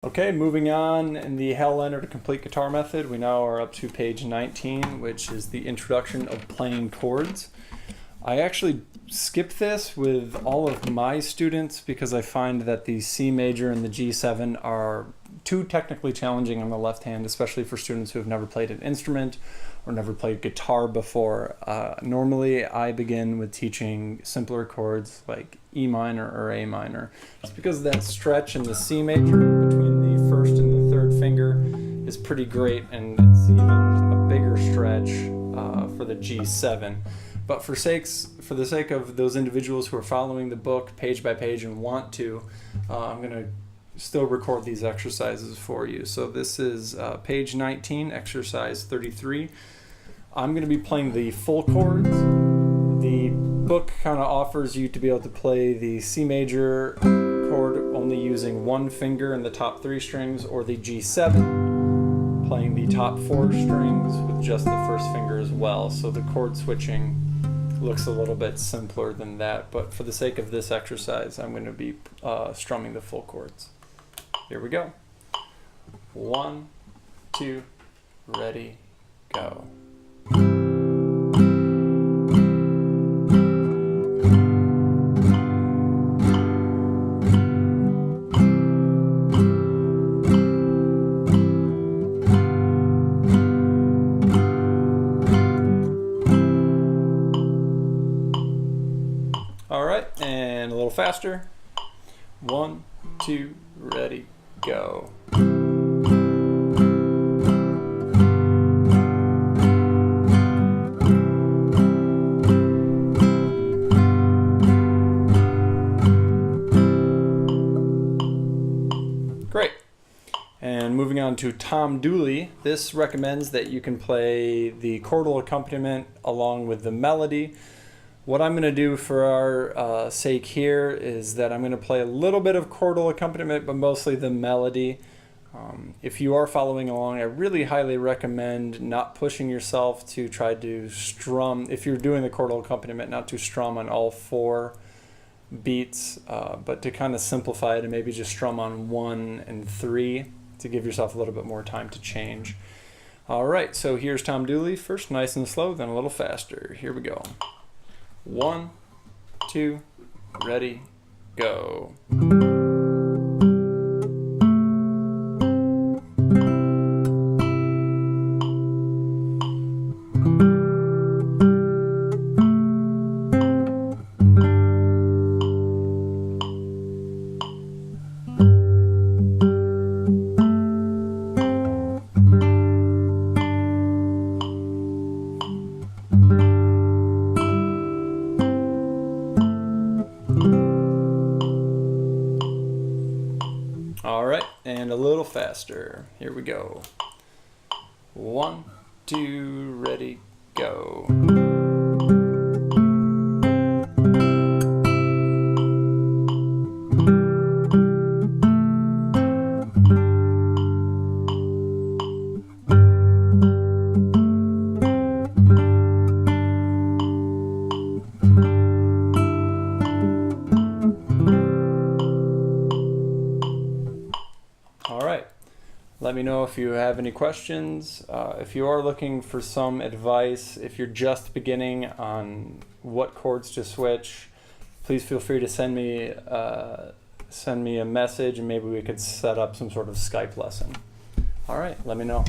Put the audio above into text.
Okay, moving on in the Leonard complete guitar method, we now are up to page 19, which is the introduction of playing chords. I actually skip this with all of my students because I find that the C major and the G7 are too technically challenging on the left hand, especially for students who have never played an instrument or never played guitar before. Normally I begin with teaching simpler chords like E minor or A minor, just because that stretch in the C major between the first and the third finger is pretty great, and it's even a bigger stretch for the G7. But for the sake of those individuals who are following the book page by page and want to, I'm going to still record these exercises for you. So this is page 19, exercise 33. I'm going to be playing the full chords. The book kind of offers you to be able to play the C major chord only using one finger in the top 3 strings, or the G7 playing the top 4 strings with just the first finger as well. So the chord switching looks a little bit simpler than that, but for the sake of this exercise, I'm going to be strumming the full chords. Here we go. 1, 2, ready, go. All right, and a little faster. 1, 2, ready, go. Great. And moving on to Tom Dooley, this recommends that you can play the chordal accompaniment along with the melody. What I'm going to do for our sake here is that I'm going to play a little bit of chordal accompaniment, but mostly the melody. If you are following along, I really highly recommend not pushing yourself to try to strum, if you're doing the chordal accompaniment, not to strum on all 4 beats, but to kind of simplify it and maybe just strum on 1 and 3 to give yourself a little bit more time to change. All right, so here's Tom Dooley. First nice and slow, then a little faster. Here we go. 1, 2, ready, go. All right, and a little faster. Here we go. 1, 2, ready, go. All right, let me know if you have any questions. If you are looking for some advice, if you're just beginning on what chords to switch, please feel free to send me a message, and maybe we could set up some sort of Skype lesson. All right, let me know.